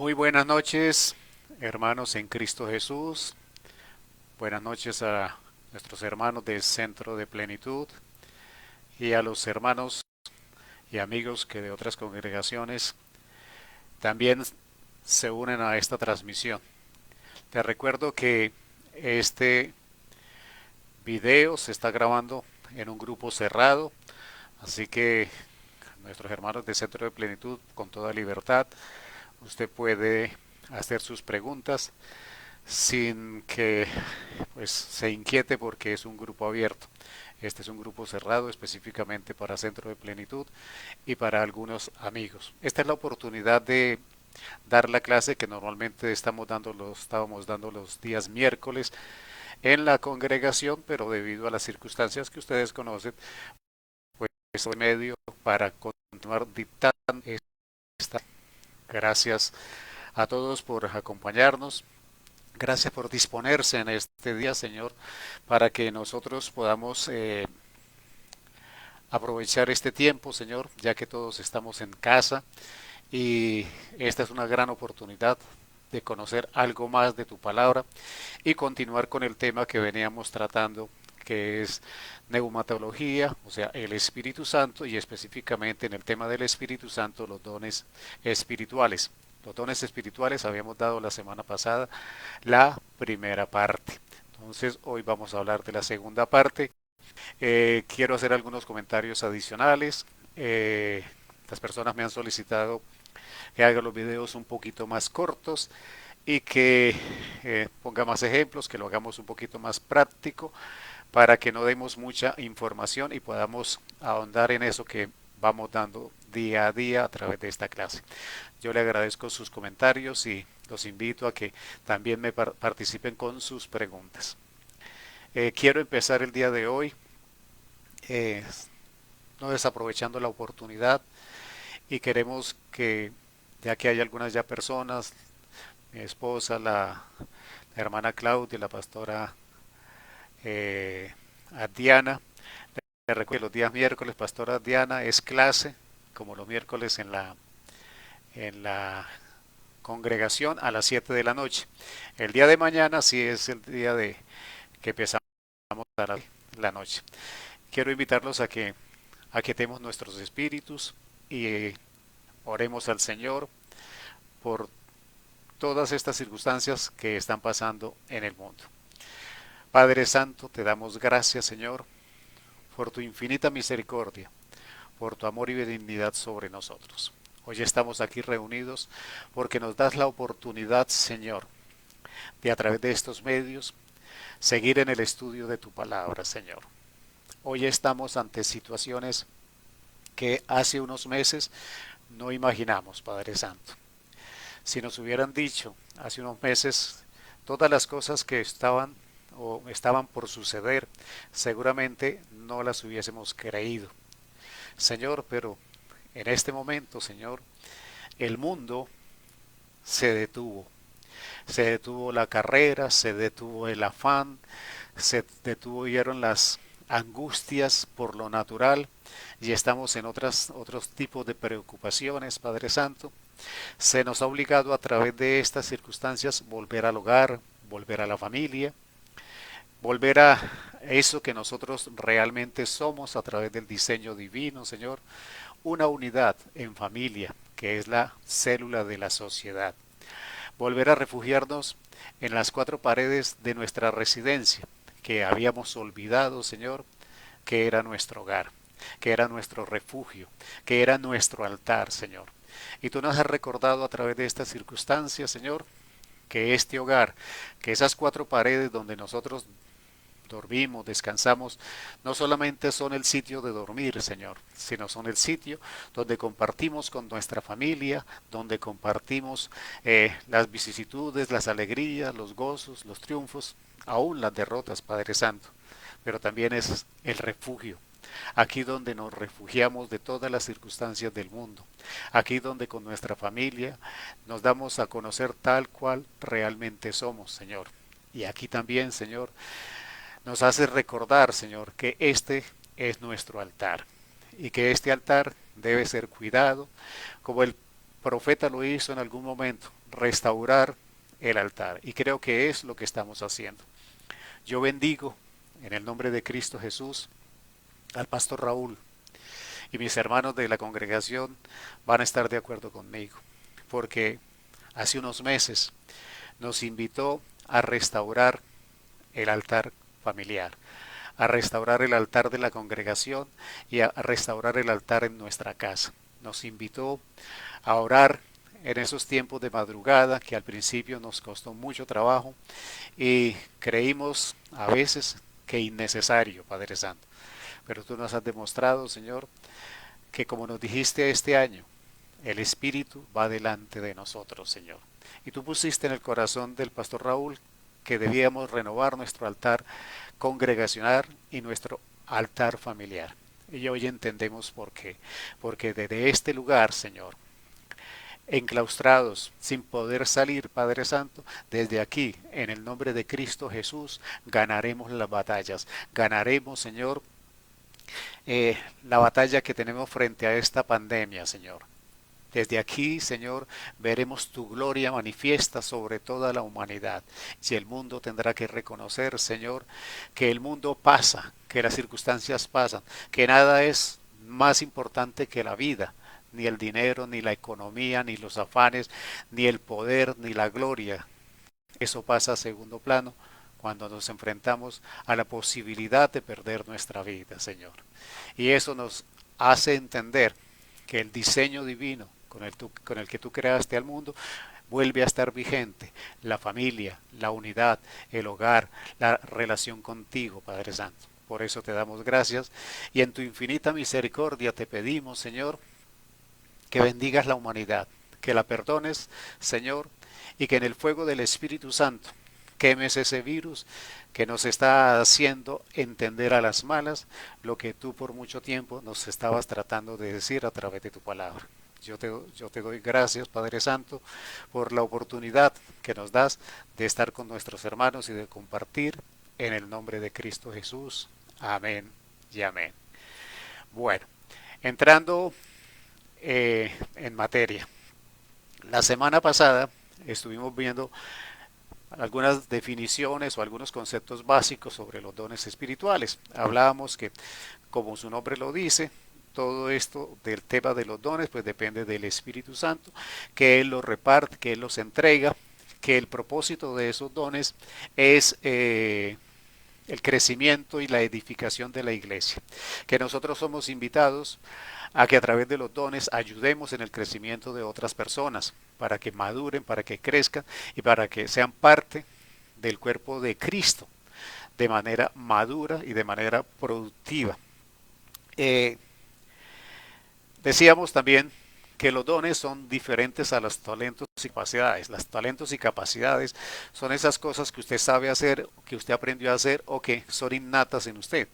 Muy buenas noches, hermanos en Cristo Jesús. Buenas noches a nuestros hermanos del Centro de Plenitud y a los hermanos y amigos que de otras congregaciones también se unen a esta transmisión. Te recuerdo que este video se está grabando en un grupo cerrado, así que nuestros hermanos del Centro de Plenitud, con toda libertad, usted puede hacer sus preguntas sin que pues se inquiete porque es un grupo abierto. Este es un grupo cerrado específicamente para Centro de Plenitud y para algunos amigos. Esta es la oportunidad de dar la clase que normalmente estábamos dando los días miércoles en la congregación, pero debido a las circunstancias que ustedes conocen, pues soy medio para continuar dictando esta. Gracias a todos por acompañarnos. Gracias por disponerse en este día, Señor, para que nosotros podamos aprovechar este tiempo, Señor, ya que todos estamos en casa y esta es una gran oportunidad de conocer algo más de tu palabra y continuar con el tema que veníamos tratando, que es neumatología, o sea, el Espíritu Santo y específicamente en el tema del Espíritu Santo, los dones espirituales. Los dones espirituales habíamos dado la semana pasada la primera parte. Entonces hoy vamos a hablar de la segunda parte. Quiero hacer algunos comentarios adicionales. Las personas me han solicitado que haga los videos un poquito más cortos y que ponga más ejemplos, que lo hagamos un poquito más práctico para que no demos mucha información y podamos ahondar en eso que vamos dando día a día a través de esta clase. Yo le agradezco sus comentarios y los invito a que también me participen con sus preguntas. Quiero empezar el día de hoy eh, no desaprovechando la oportunidad y queremos que, ya que hay algunas ya personas, mi esposa, la hermana Claudia, la pastora eh, Diana, le recuerdo que los días miércoles, pastora Diana, es clase, como los miércoles en la congregación a las 7 de la noche. El día de mañana sí es el día de que empezamos a la noche. Quiero invitarlos a que aquietemos nuestros espíritus y oremos al Señor por todas estas circunstancias que están pasando en el mundo. Padre Santo, te damos gracias, Señor, por tu infinita misericordia, por tu amor y benignidad sobre nosotros. Hoy estamos aquí reunidos porque nos das la oportunidad, Señor, de a través de estos medios seguir en el estudio de tu palabra, Señor. Hoy estamos ante situaciones que hace unos meses no imaginamos, Padre Santo. Si nos hubieran dicho hace unos meses todas las cosas que estaban o estaban por suceder, seguramente no las hubiésemos creído. Señor, pero en este momento, Señor, el mundo se detuvo. Se detuvo la carrera, se detuvo el afán, se detuvieron las angustias por lo natural y estamos en otros tipos de preocupaciones, Padre Santo. Se nos ha obligado a través de estas circunstancias volver al hogar, volver a la familia, volver a eso que nosotros realmente somos a través del diseño divino, Señor, una unidad en familia, que es la célula de la sociedad. Volver a refugiarnos en las cuatro paredes de nuestra residencia, que habíamos olvidado, Señor, que era nuestro hogar, que era nuestro refugio, que era nuestro altar, Señor. Y tú nos has recordado a través de estas circunstancias, Señor, que este hogar, que esas cuatro paredes donde nosotros dormimos, descansamos, no solamente son el sitio de dormir, Señor, sino son el sitio donde compartimos con nuestra familia, donde compartimos las vicisitudes, las alegrías, los gozos, los triunfos, aún las derrotas, Padre Santo. Pero también es el refugio, aquí donde nos refugiamos de todas las circunstancias del mundo, aquí donde con nuestra familia nos damos a conocer tal cual realmente somos, Señor. Y aquí también, Señor, nos hace recordar, Señor, que este es nuestro altar y que este altar debe ser cuidado, como el profeta lo hizo en algún momento. restaurar el altar. Y creo que es lo que estamos haciendo. Yo bendigo en el nombre de Cristo Jesús al pastor Raúl, y mis hermanos de la congregación van a estar de acuerdo conmigo, porque hace unos meses nos invitó a restaurar el altar familiar, a restaurar el altar de la congregación y a restaurar el altar en nuestra casa. Nos invitó a orar en esos tiempos de madrugada que al principio nos costó mucho trabajo y creímos a veces que innecesario, Padre Santo. Pero tú nos has demostrado, Señor, que como nos dijiste este año, el Espíritu va delante de nosotros, Señor. Y tú pusiste en el corazón del pastor Raúl que debíamos renovar nuestro altar congregacional y nuestro altar familiar. Y hoy entendemos por qué. Porque desde este lugar, Señor, enclaustrados, sin poder salir, Padre Santo, desde aquí, en el nombre de Cristo Jesús, ganaremos las batallas. Ganaremos, Señor, la batalla que tenemos frente a esta pandemia, Señor. Desde aquí, Señor, veremos tu gloria manifiesta sobre toda la humanidad. Y el mundo tendrá que reconocer, Señor, que el mundo pasa, que las circunstancias pasan, que nada es más importante que la vida, ni el dinero, ni la economía, ni los afanes, ni el poder, ni la gloria. Eso pasa a segundo plano cuando nos enfrentamos a la posibilidad de perder nuestra vida, Señor. Y eso nos hace entender que el diseño divino con el que tú creaste al mundo vuelve a estar vigente. La familia, la unidad, el hogar, la relación contigo, Padre Santo. Por eso te damos gracias y en tu infinita misericordia te pedimos, Señor, que bendigas la humanidad, que la perdones, Señor, y que en el fuego del Espíritu Santo quemes ese virus que nos está haciendo entender a las malas lo que tú por mucho tiempo nos estabas tratando de decir a través de tu palabra. Yo te doy gracias, Padre Santo, por la oportunidad que nos das de estar con nuestros hermanos y de compartir en el nombre de Cristo Jesús. Amén y amén. Bueno, entrando en materia. La semana pasada estuvimos viendo algunas definiciones o algunos conceptos básicos sobre los dones espirituales. Hablábamos que, como su nombre lo dice, todo esto del tema de los dones pues depende del Espíritu Santo, que Él los reparte, que Él los entrega, que el propósito de esos dones es el crecimiento y la edificación de la iglesia, que nosotros somos invitados a que a través de los dones ayudemos en el crecimiento de otras personas, para que maduren, para que crezcan y para que sean parte del cuerpo de Cristo de manera madura y de manera productiva. Eh, Decíamos también que los dones son diferentes a los talentos y capacidades. Los talentos y capacidades son esas cosas que usted sabe hacer, que usted aprendió a hacer o que son innatas en usted.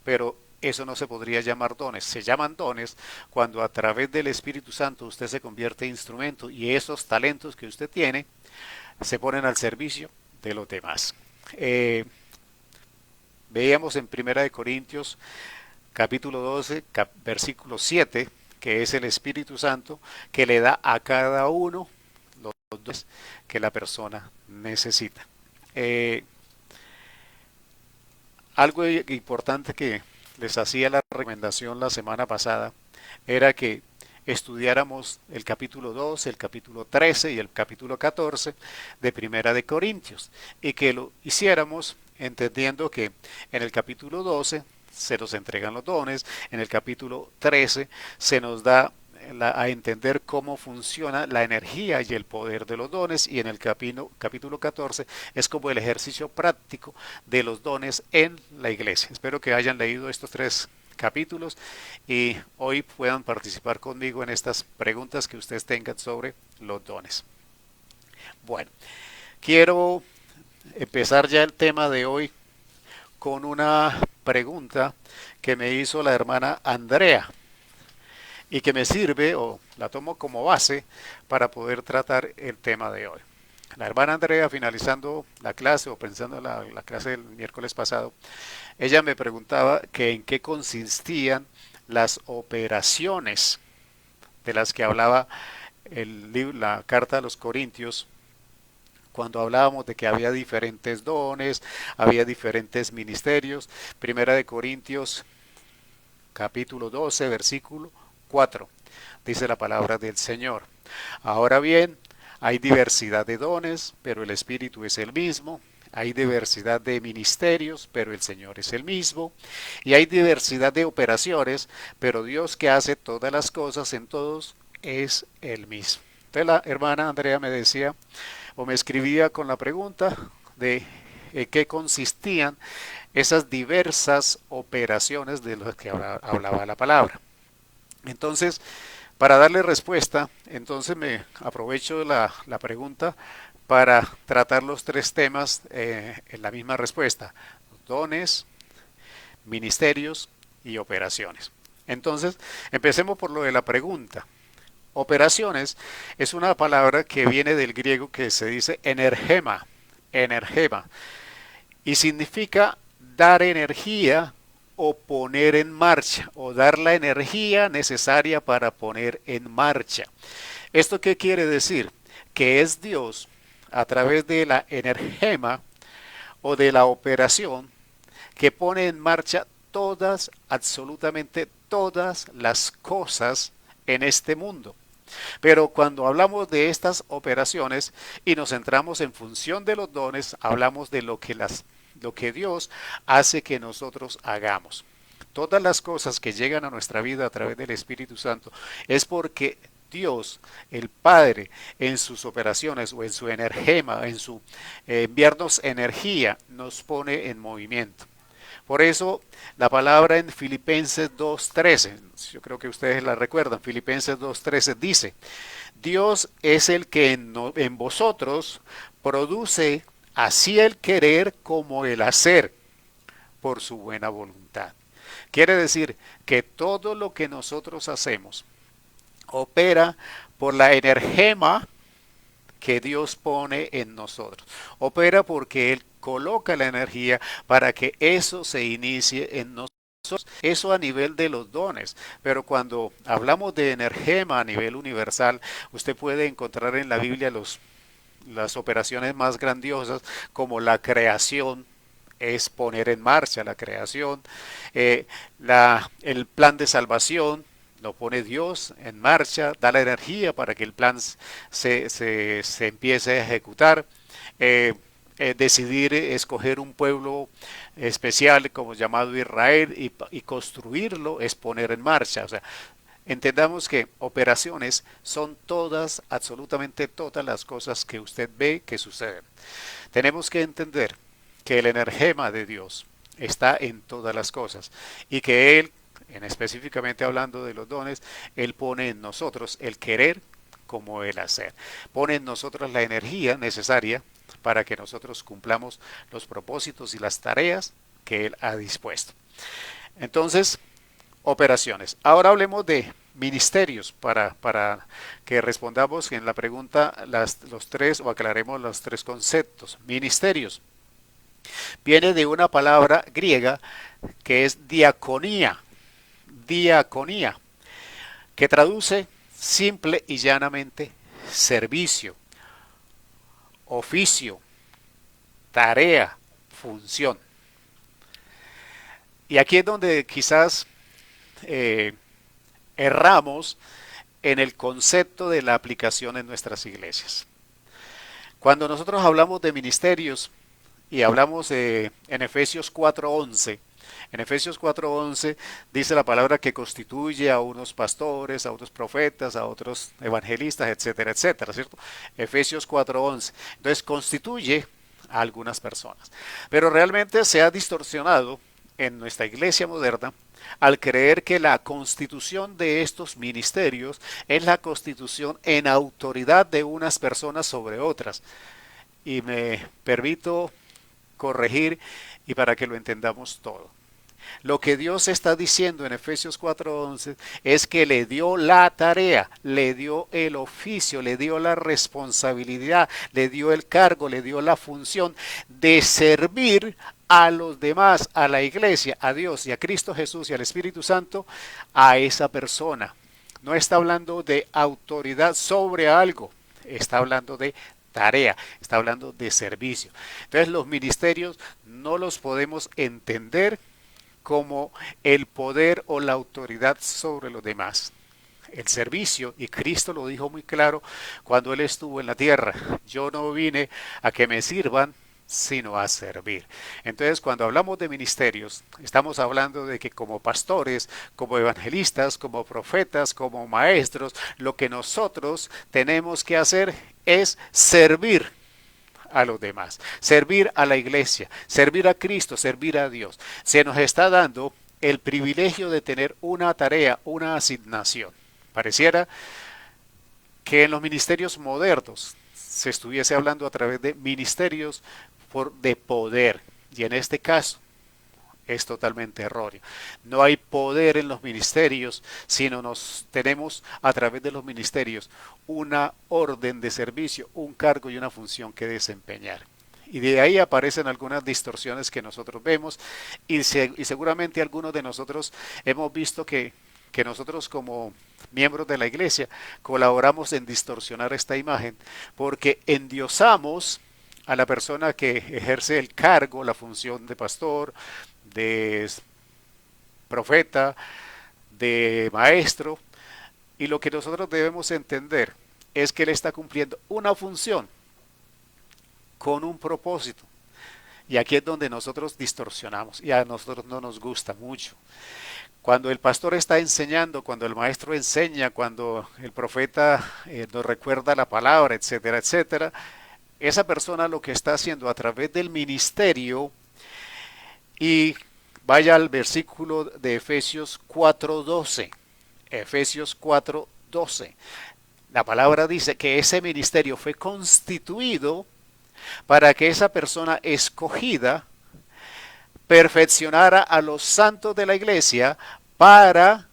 Pero eso no se podría llamar dones. Se llaman dones cuando a través del Espíritu Santo usted se convierte en instrumento y esos talentos que usted tiene se ponen al servicio de los demás. Veíamos en Primera de Corintios capítulo 12, versículo 7, que es el Espíritu Santo que le da a cada uno los dones que la persona necesita. Algo importante que les hacía la recomendación la semana pasada era que estudiáramos el capítulo 12, el capítulo 13 y el capítulo 14 de Primera de Corintios y que lo hiciéramos entendiendo que en el capítulo 12 se nos entregan los dones, en el capítulo 13 se nos da a entender cómo funciona la energía y el poder de los dones y en el capítulo 14 es como el ejercicio práctico de los dones en la iglesia. Espero que hayan leído estos tres capítulos y hoy puedan participar conmigo en estas preguntas que ustedes tengan sobre los dones. Bueno, quiero empezar ya el tema de hoy con una pregunta que me hizo la hermana Andrea y que me sirve o la tomo como base para poder tratar el tema de hoy. La hermana Andrea, finalizando la clase o pensando en la clase del miércoles pasado, ella me preguntaba que en qué consistían las operaciones de las que hablaba la carta a los Corintios, cuando hablábamos de que había diferentes dones, había diferentes ministerios. Primera de Corintios, capítulo 12, versículo 4, dice la palabra del Señor. Ahora bien, hay diversidad de dones, pero el Espíritu es el mismo. Hay diversidad de ministerios, pero el Señor es el mismo. Y hay diversidad de operaciones, pero Dios que hace todas las cosas en todos es el mismo. Entonces la hermana Andrea me decía, o me escribía con la pregunta de qué consistían esas diversas operaciones de las que hablaba la palabra. Entonces, para darle respuesta, entonces me aprovecho la pregunta para tratar los tres temas en la misma respuesta: dones, ministerios y operaciones. Entonces, empecemos por lo de la pregunta. Operaciones es una palabra que viene del griego que se dice energema, energema, y significa dar energía o poner en marcha, o dar la energía necesaria para poner en marcha. ¿Esto qué quiere decir? Que es Dios, a través de la energema o de la operación, que pone en marcha todas, absolutamente todas las cosas en este mundo. Pero cuando hablamos de estas operaciones y nos centramos en función de los dones, hablamos de lo que Dios hace que nosotros hagamos. Todas las cosas que llegan a nuestra vida a través del Espíritu Santo es porque Dios, el Padre, en sus operaciones o en su energema, en su enviarnos energía, nos pone en movimiento. Por eso la palabra en Filipenses 2.13, yo creo que ustedes la recuerdan, Filipenses 2.13 dice: Dios es el que en vosotros produce así el querer como el hacer por su buena voluntad. Quiere decir que todo lo que nosotros hacemos opera por la energema que Dios pone en nosotros. Opera porque Él coloca la energía para que eso se inicie en nosotros. Eso a nivel de los dones, pero cuando hablamos de energema a nivel universal, usted puede encontrar en la Biblia las operaciones más grandiosas, como la creación, es poner en marcha la creación, el plan de salvación lo pone Dios en marcha, da la energía para que el plan se empiece a ejecutar. Decidir escoger un pueblo especial como llamado Israel y construirlo es poner en marcha. O sea, entendamos que operaciones son todas, absolutamente todas las cosas que usted ve que suceden. Tenemos que entender que el energema de Dios está en todas las cosas y que Él, específicamente hablando de los dones, Él pone en nosotros el querer como el hacer. Pone en nosotros la energía necesaria para que nosotros cumplamos los propósitos y las tareas que Él ha dispuesto. Entonces, operaciones. Ahora hablemos de ministerios para que respondamos en la pregunta los tres, o aclaremos los tres conceptos. Ministerios. Viene de una palabra griega que es diaconía, diaconía, que traduce simple y llanamente servicio, oficio, tarea, función. Y aquí es donde quizás erramos en el concepto de la aplicación en nuestras iglesias. Cuando nosotros hablamos de ministerios y hablamos en Efesios 4.11, en Efesios 4.11 dice la palabra que constituye a unos pastores, a otros profetas, a otros evangelistas, etcétera, etcétera, ¿cierto? Efesios 4.11. Entonces constituye a algunas personas. Pero realmente se ha distorsionado en nuestra iglesia moderna al creer que la constitución de estos ministerios es la constitución en autoridad de unas personas sobre otras. Y me permito corregir y para que lo entendamos todo. Lo que Dios está diciendo en Efesios 4:11 es que le dio la tarea, le dio el oficio, le dio la responsabilidad, le dio el cargo, le dio la función de servir a los demás, a la iglesia, a Dios y a Cristo Jesús y al Espíritu Santo, a esa persona. no está hablando de autoridad sobre algo, está hablando de tarea, está hablando de servicio. Entonces los ministerios no los podemos entender como el poder o la autoridad sobre los demás. El servicio, y Cristo lo dijo muy claro cuando Él estuvo en la tierra, yo no vine a que me sirvan, sino a servir. Entonces, cuando hablamos de ministerios, estamos hablando de que como pastores, como evangelistas, como profetas, como maestros, lo que nosotros tenemos que hacer es servir a los demás, servir a la iglesia, servir a Cristo, servir a Dios. Se nos está dando el privilegio de tener una tarea, una asignación. Pareciera que en los ministerios modernos se estuviese hablando a través de ministerios de poder, y en este caso es totalmente erróneo. No hay poder en los ministerios, sino nos tenemos a través de los ministerios una orden de servicio, un cargo y una función que desempeñar. Y de ahí aparecen algunas distorsiones que nosotros vemos y seguramente algunos de nosotros hemos visto que nosotros como miembros de la iglesia colaboramos en distorsionar esta imagen porque endiosamos a la persona que ejerce el cargo, la función de pastor, de profeta, de maestro, y lo que nosotros debemos entender es que él está cumpliendo una función con un propósito. Y aquí es donde nosotros distorsionamos y a nosotros no nos gusta mucho. Cuando el pastor está enseñando, cuando el maestro enseña, cuando el profeta nos recuerda la palabra, etcétera, etcétera, esa persona lo que está haciendo a través del ministerio, y vaya al versículo de Efesios 4:12. Efesios 4:12. La palabra dice que ese ministerio fue constituido para que esa persona escogida perfeccionara a los santos de la iglesia para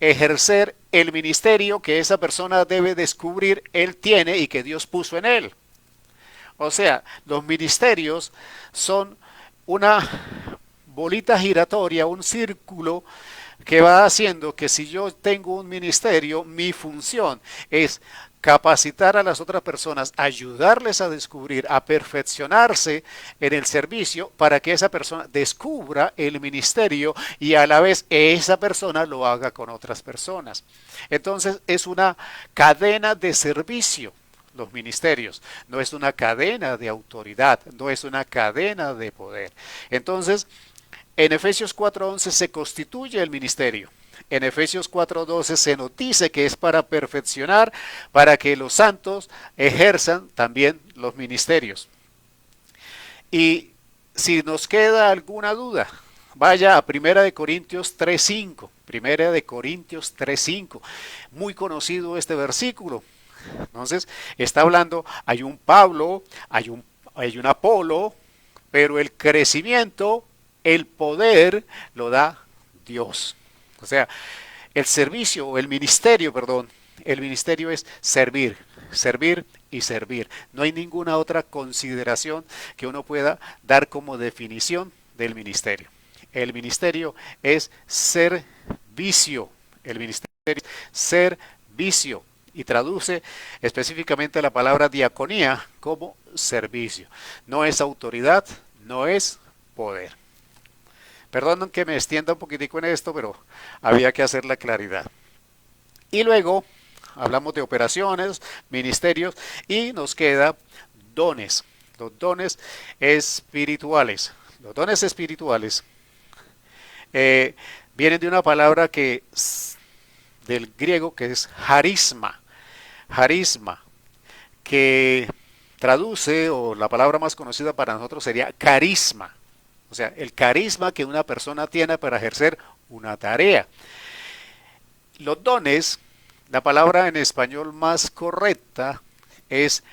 ejercer el ministerio que esa persona debe descubrir él tiene y que Dios puso en él. O sea, los ministerios son una bolita giratoria, un círculo que va haciendo que si yo tengo un ministerio, mi función es capacitar a las otras personas, ayudarles a descubrir, a perfeccionarse en el servicio para que esa persona descubra el ministerio y a la vez esa persona lo haga con otras personas. Entonces es una cadena de servicio. Los ministerios, no es una cadena de autoridad, no es una cadena de poder. Entonces, en Efesios 4:11 se constituye el ministerio. En Efesios 4:12 se nos dice que es para perfeccionar, para que los santos ejerzan también los ministerios. Y si nos queda alguna duda, vaya a Primera de Corintios 3:5. Primera de Corintios 3:5. Muy conocido este versículo. Entonces, está hablando, hay un Pablo, hay un Apolo, pero el crecimiento, el poder, lo da Dios. O sea, el servicio, o el ministerio, perdón, el ministerio es servir, servir y servir. No hay ninguna otra consideración que uno pueda dar como definición del ministerio. El ministerio es servicio. El ministerio es servicio. Y traduce específicamente la palabra diaconía como servicio. No es autoridad, no es poder. Perdonen que me extienda un poquitico en esto, pero había que hacer la claridad. Y luego hablamos de operaciones, ministerios, y nos queda dones. Los dones espirituales. Los dones espirituales vienen de una palabra que del griego que es harisma. Harisma, que traduce, o la palabra más conocida para nosotros sería carisma. O sea, el carisma que una persona tiene para ejercer una tarea. Los dones, la palabra en español más correcta es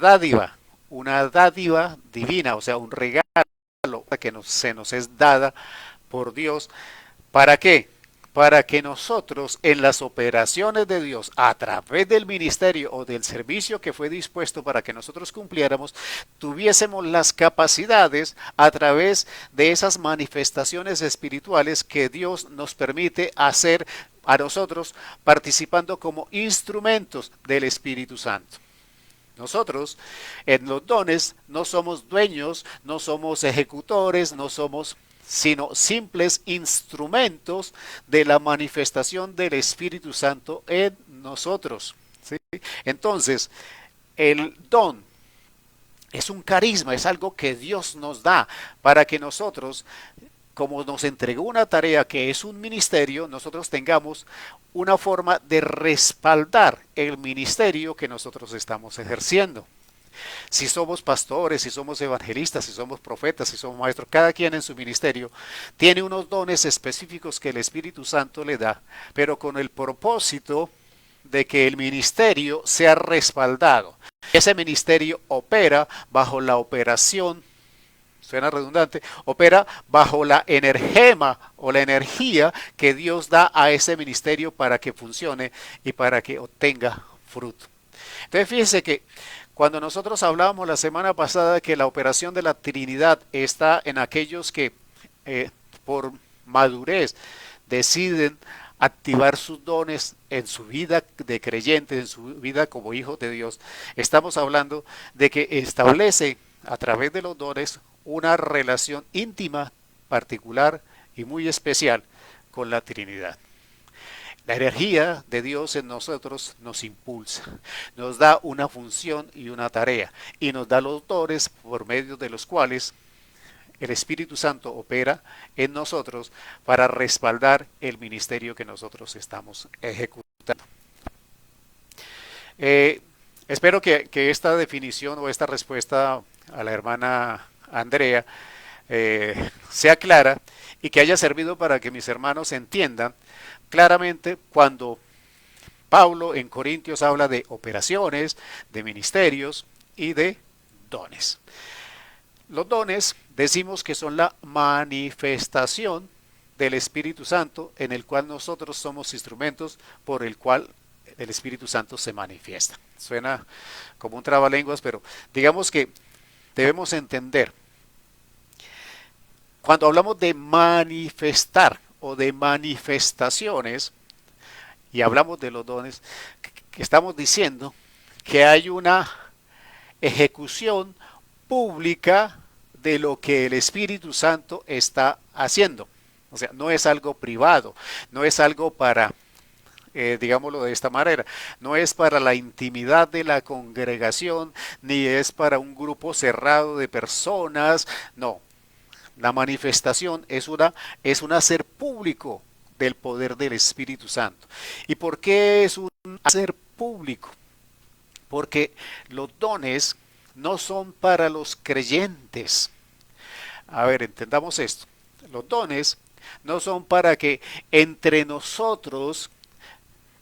dádiva, una dádiva divina, o sea, un regalo que se nos es dada por Dios. ¿Para qué? Para que nosotros en las operaciones de Dios, a través del ministerio o del servicio que fue dispuesto para que nosotros cumpliéramos, tuviésemos las capacidades a través de esas manifestaciones espirituales que Dios nos permite hacer a nosotros participando como instrumentos del Espíritu Santo. Nosotros en los dones no somos dueños, no somos ejecutores, no somos sino simples instrumentos de la manifestación del Espíritu Santo en nosotros. ¿Sí? Entonces, el don es un carisma, es algo que Dios nos da para que nosotros, como nos entregó una tarea que es un ministerio, nosotros tengamos una forma de respaldar el ministerio que nosotros estamos ejerciendo. Si somos pastores, si somos evangelistas, si somos profetas, si somos maestros, cada quien en su ministerio tiene unos dones específicos que el Espíritu Santo le da, pero con el propósito de que el ministerio sea respaldado. Ese ministerio opera bajo la operación, suena redundante, opera bajo la energema o la energía que Dios da a ese ministerio para que funcione y para que obtenga fruto. Entonces fíjense que cuando nosotros hablábamos la semana pasada que la operación de la Trinidad está en aquellos que por madurez deciden activar sus dones en su vida de creyente, en su vida como hijos de Dios, estamos hablando de que establece a través de los dones una relación íntima, particular y muy especial con la Trinidad. La energía de Dios en nosotros nos impulsa, nos da una función y una tarea, y nos da los dones por medio de los cuales el Espíritu Santo opera en nosotros para respaldar el ministerio que nosotros estamos ejecutando. Espero que esta definición o esta respuesta a la hermana Andrea sea clara y que haya servido para que mis hermanos entiendan claramente cuando Pablo en Corintios habla de operaciones, de ministerios y de dones. Los dones decimos que son la manifestación del Espíritu Santo en el cual nosotros somos instrumentos por el cual el Espíritu Santo se manifiesta. Suena como un trabalenguas, pero digamos que debemos entender. Cuando hablamos de manifestar o de manifestaciones y hablamos de los dones, que estamos diciendo que hay una ejecución pública de lo que el Espíritu Santo está haciendo. O sea, no es algo privado, no es algo para, digámoslo de esta manera, no es para la intimidad de la congregación, ni es para un grupo cerrado de personas, no. La manifestación es un hacer público del poder del Espíritu Santo. ¿Y por qué es un hacer público? Porque los dones no son para los creyentes. A ver, entendamos esto. Los dones no son para que entre nosotros,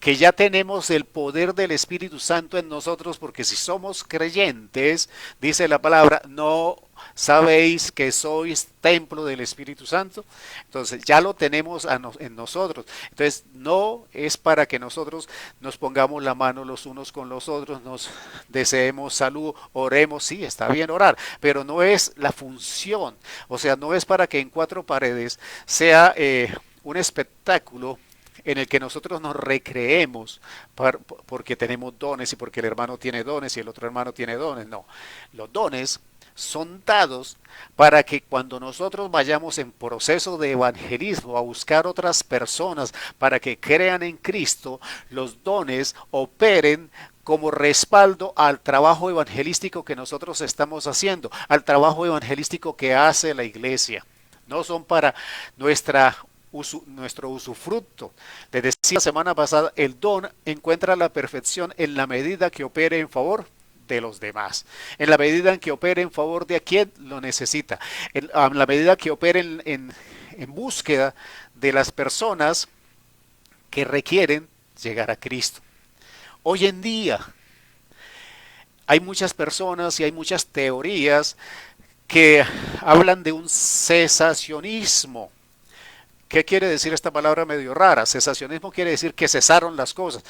que ya tenemos el poder del Espíritu Santo en nosotros, porque si somos creyentes, dice la palabra, no sabéis que sois templo del Espíritu Santo. Entonces ya lo tenemos en nosotros. Entonces no es para que nosotros nos pongamos la mano los unos con los otros, nos deseemos salud, oremos, sí, está bien orar, pero no es la función. O sea, no es para que en cuatro paredes sea un espectáculo en el que nosotros nos recreemos porque tenemos dones y porque el hermano tiene dones y el otro hermano tiene dones. No, los dones son dados para que cuando nosotros vayamos en proceso de evangelismo a buscar otras personas para que crean en Cristo, los dones operen como respaldo al trabajo evangelístico que nosotros estamos haciendo, al trabajo evangelístico que hace la iglesia. No son para nuestro usufructo. Les decía la semana pasada, el don encuentra la perfección en la medida que opere en favor de los demás, en la medida en que opere en favor de a quien lo necesita, en la medida que opere en búsqueda de las personas que requieren llegar a Cristo. Hoy en día hay muchas personas y hay muchas teorías que hablan de un cesacionismo. ¿Qué quiere decir esta palabra medio rara? Cesacionismo quiere decir que cesaron las cosas.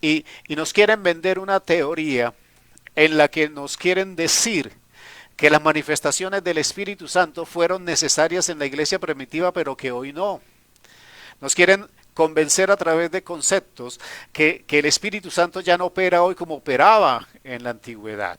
Y nos quieren vender una teoría en la que nos quieren decir que las manifestaciones del Espíritu Santo fueron necesarias en la iglesia primitiva, pero que hoy no. Nos quieren convencer a través de conceptos que el Espíritu Santo ya no opera hoy como operaba en la antigüedad.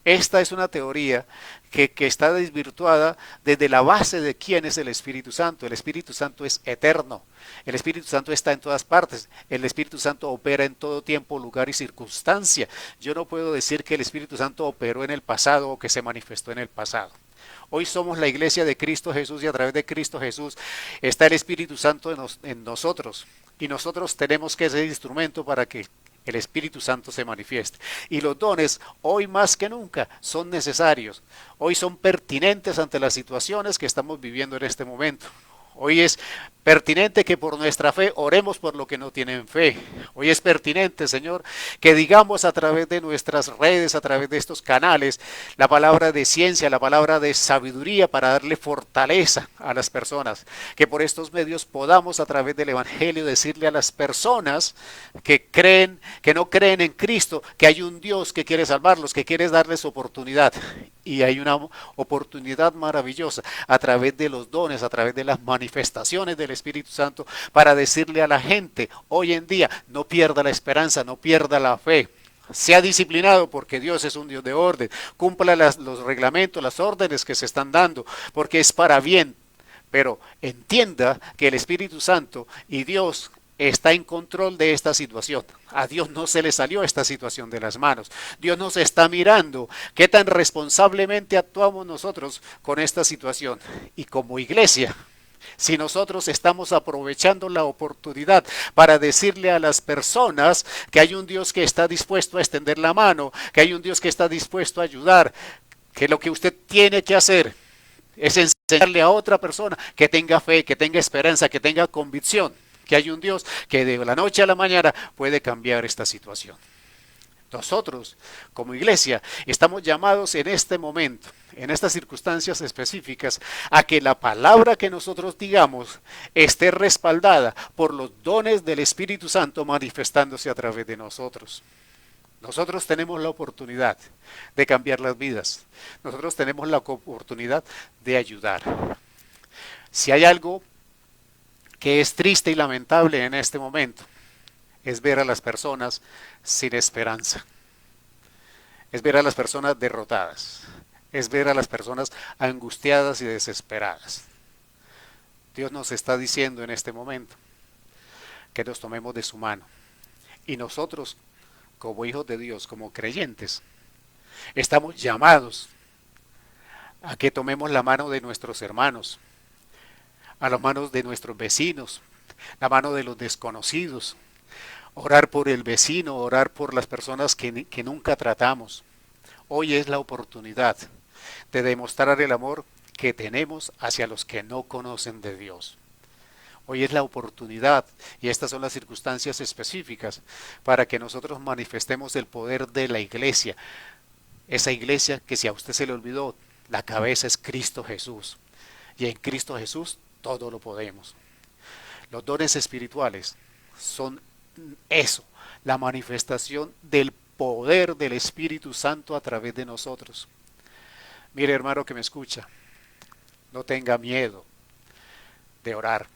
Esta es una teoría que está desvirtuada desde la base de quién es el Espíritu Santo. El Espíritu Santo es eterno. El Espíritu Santo está en todas partes. El Espíritu Santo opera en todo tiempo, lugar y circunstancia. Yo no puedo decir que el Espíritu Santo operó en el pasado o que se manifestó en el pasado. Hoy somos la iglesia de Cristo Jesús y a través de Cristo Jesús está el Espíritu Santo en nosotros. Y nosotros tenemos que ser instrumento para que el Espíritu Santo se manifieste. Y los dones, hoy más que nunca, son necesarios. Hoy son pertinentes ante las situaciones que estamos viviendo en este momento. Hoy es pertinente que por nuestra fe oremos por lo que no tienen fe. Hoy es pertinente, Señor, que digamos a través de nuestras redes, a través de estos canales, la palabra de ciencia, la palabra de sabiduría para darle fortaleza a las personas. Que por estos medios podamos a través del Evangelio decirle a las personas que creen, que no creen en Cristo, que hay un Dios que quiere salvarlos, que quiere darles oportunidad. Y hay una oportunidad maravillosa a través de los dones, a través de las manifestaciones del Espíritu Santo, para decirle a la gente hoy en día, no pierda la esperanza, no pierda la fe. Sea disciplinado porque Dios es un Dios de orden. Cumpla los reglamentos, las órdenes que se están dando, porque es para bien. Pero entienda que el Espíritu Santo y Dios está en control de esta situación. A Dios no se le salió esta situación de las manos. Dios nos está mirando qué tan responsablemente actuamos nosotros con esta situación. Y como iglesia, si nosotros estamos aprovechando la oportunidad para decirle a las personas que hay un Dios que está dispuesto a extender la mano, que hay un Dios que está dispuesto a ayudar, que lo que usted tiene que hacer es enseñarle a otra persona que tenga fe, que tenga esperanza, que tenga convicción, que hay un Dios que de la noche a la mañana puede cambiar esta situación. Nosotros, como iglesia, estamos llamados en este momento, en estas circunstancias específicas, a que la palabra que nosotros digamos esté respaldada por los dones del Espíritu Santo manifestándose a través de nosotros. Nosotros tenemos la oportunidad de cambiar las vidas. Nosotros tenemos la oportunidad de ayudar. Si hay algo que es triste y lamentable en este momento, es ver a las personas sin esperanza, es ver a las personas derrotadas, es ver a las personas angustiadas y desesperadas. Dios nos está diciendo en este momento que nos tomemos de su mano y nosotros, como hijos de Dios, como creyentes, estamos llamados a que tomemos la mano de nuestros hermanos, a las manos de nuestros vecinos, la mano de los desconocidos, orar por el vecino, orar por las personas que nunca tratamos. Hoy es la oportunidad de demostrar el amor que tenemos hacia los que no conocen de Dios. Hoy es la oportunidad y estas son las circunstancias específicas para que nosotros manifestemos el poder de la iglesia. Esa iglesia que si a usted se le olvidó, la cabeza es Cristo Jesús. Y en Cristo Jesús todo lo podemos. Los dones espirituales son eso, la manifestación del poder del Espíritu Santo a través de nosotros. Mire, hermano que me escucha, no tenga miedo de orar,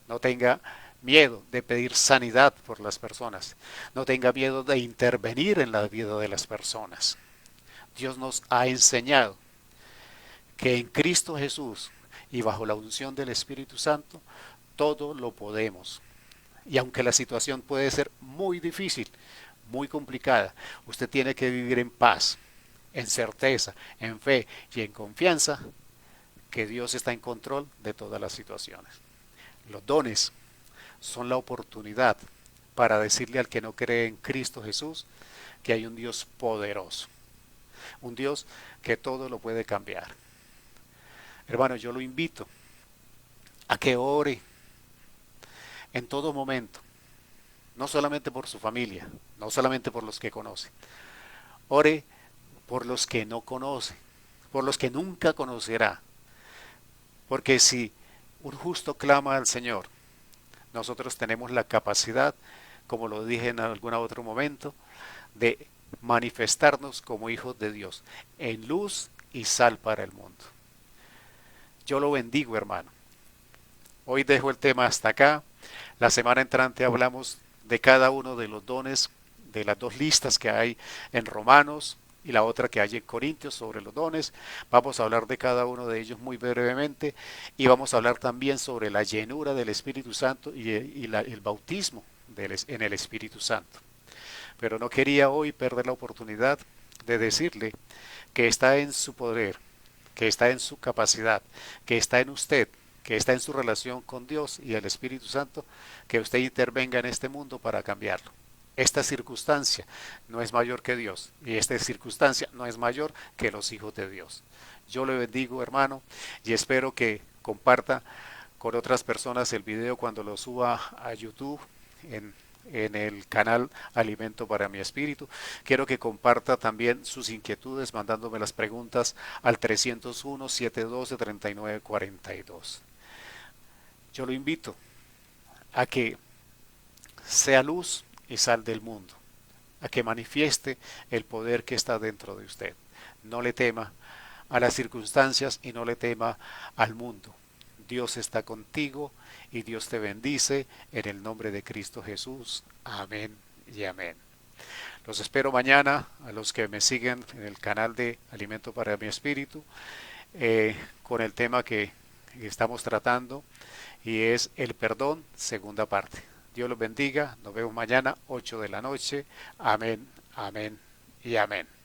no tenga miedo de pedir sanidad por las personas, no tenga miedo de intervenir en la vida de las personas. Dios nos ha enseñado que en Cristo Jesús y bajo la unción del Espíritu Santo, todo lo podemos. Y aunque la situación puede ser muy difícil, muy complicada, usted tiene que vivir en paz, en certeza, en fe y en confianza que Dios está en control de todas las situaciones. Los dones son la oportunidad para decirle al que no cree en Cristo Jesús que hay un Dios poderoso, un Dios que todo lo puede cambiar. Hermano, yo lo invito a que ore en todo momento, no solamente por su familia, no solamente por los que conoce. Ore por los que no conoce, por los que nunca conocerá. Porque si un justo clama al Señor, nosotros tenemos la capacidad, como lo dije en algún otro momento, de manifestarnos como hijos de Dios, en luz y sal para el mundo. Yo lo bendigo, hermano. Hoy dejo el tema hasta acá. La semana entrante hablamos de cada uno de los dones, de las dos listas que hay en Romanos y la otra que hay en Corintios sobre los dones. Vamos a hablar de cada uno de ellos muy brevemente y vamos a hablar también sobre la llenura del Espíritu Santo y el bautismo en el Espíritu Santo. Pero no quería hoy perder la oportunidad de decirle que está en su poder, que está en su capacidad, que está en usted, que está en su relación con Dios y el Espíritu Santo, que usted intervenga en este mundo para cambiarlo. Esta circunstancia no es mayor que Dios y esta circunstancia no es mayor que los hijos de Dios. Yo le bendigo, hermano, y espero que comparta con otras personas el video cuando lo suba a YouTube en el canal Alimento para mi Espíritu. Quiero que comparta también sus inquietudes mandándome las preguntas al 301-712-3942. Yo lo invito a que sea luz y sal del mundo, a que manifieste el poder que está dentro de usted. No le tema a las circunstancias y no le tema al mundo. Dios está contigo y Dios te bendice en el nombre de Cristo Jesús. Amén y amén. Los espero mañana a los que me siguen en el canal de Alimento para mi Espíritu con el tema que estamos tratando y es el perdón, segunda parte. Dios los bendiga. Nos vemos mañana, 8 de la noche. Amén, amén y amén.